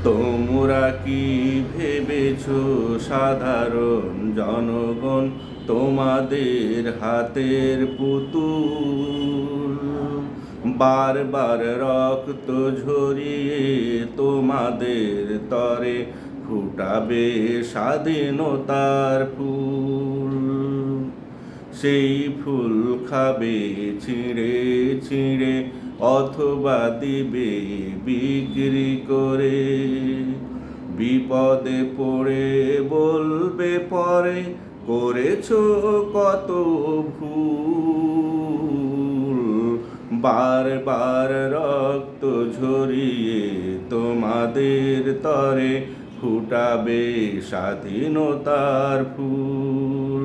তোমরা কি ভেবেছ সাধারণ জনগণ তোমাদের হাতের পুতুল? বারবার রক্ত ঝরিয়ে তোমাদের তরে ফুটাবে স্বাধীনতার ফুল। সেই ফুল খাবে ছিঁড়ে ছিঁড়ে অথবা দিবে বিক্রি করে। বিপদে পড়ে বলবে পরে করেছো কত ভুল। বারবার রক্ত ঝরিয়ে তোমাদের তরে ফুটাবে স্বাধীনতার ফুল।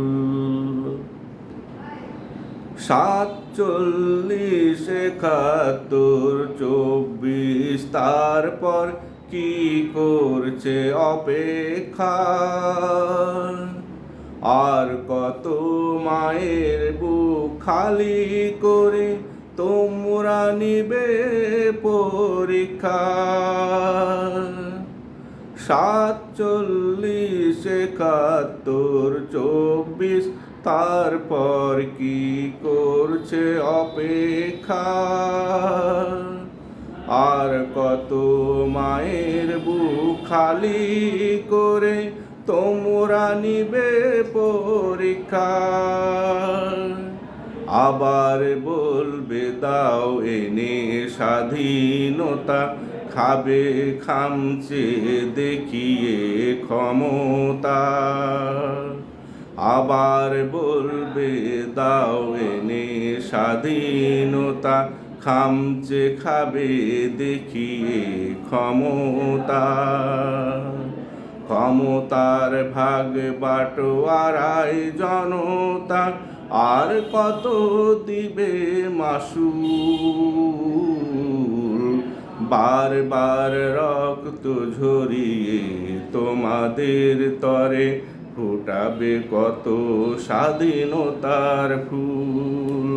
47, 71, 24 তারপর কি করছে অপেক্ষা? আর কত মায়ের বুক খালি করে তোমরা নিবে পরীক্ষা? 47, 71, 24 তারপর কি করছে অপেক্ষা? আর কত মায়ের বুক খালি করে তোমরা নিবে পরীক্ষা? আবার বলবে দাও এনে স্বাধীনতা, খাবে খামচে দেখিয়ে ক্ষমতা। আবার বলবে দাও এনে স্বাধীনতা, খামচে খাবে দেখিয়ে ক্ষমতা। ক্ষমতার ভাগ বাটোয়ারায় জনতা আর কত দিবে মাসুল? বারবার রক্ত ঝরিয়ে তোমাদের তরে ফুটাবে কত স্বাধীনতার ফুল।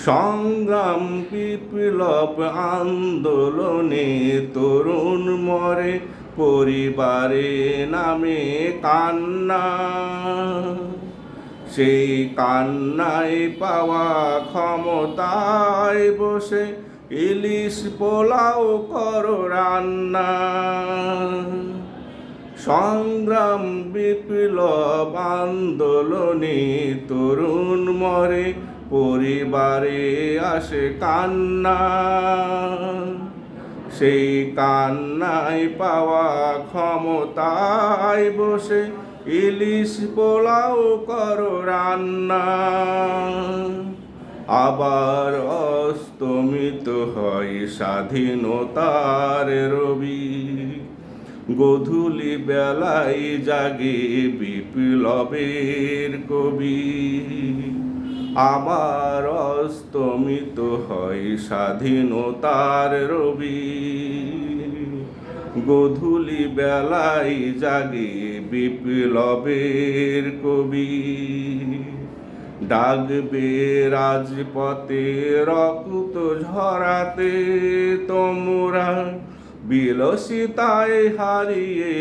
সংগ্রাম বিপ্লব আন্দোলনে তরুণ মরে পরিবারে নামে কান্না। সেই কান্নায় পাওয়া ক্ষমতায় বসে ইলিশ পোলাও করো রান্না। সংগ্রাম বিপ্লব আন্দোলনে তরুণ মরে পরিবারে আসে কান্না। সেই কান্নায় পাওয়া ক্ষমতায় বসে ইলিশ পোলাও করো রান্না। আবার অস্তমিত হয় স্বাধীনতার রবি, গোধূলি বেলায় জাগে বিপ্লবের কবি। আবার অস্তমিত হয় স্বাধীনতার রবি, গোধূলি বেলায় জাগে বিপ্লবের কবি। ডাকবে রাজপথে রক্ত ঝরাতে তোমরা, বিলাসিতায় হারিয়ে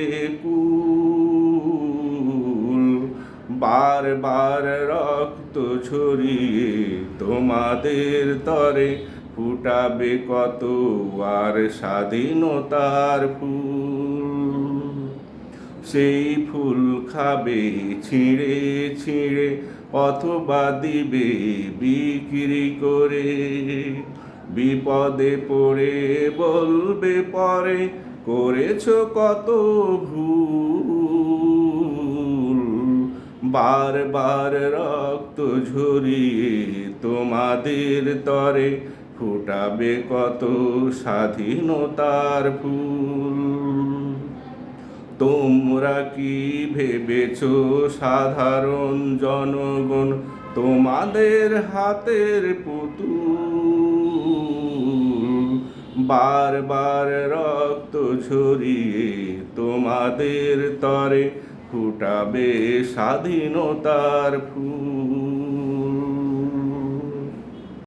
কুল। বারবার রক্ত ঝরিয়ে তোমাদের তরে ফুটাবে কত আর স্বাধীনতার ফুল। সেই ফুল খাবে ছিঁড়ে ছিঁড়ে অথবা দিবে বিক্রি করে। বিপদে পড়ে বলবে পরে করেছো কত ভুল। বারবার রক্ত ঝরিয়ে তোমাদের তরে ফুটাবে কত স্বাধীনতার ফুল। তোমরা কি ভেবেছ সাধারণ জনগণ তোমাদের হাতের পুতুল? বারবার রক্ত ঝরিয়ে তোমাদের তরে ফুটাবে স্বাধীনতার ফুল।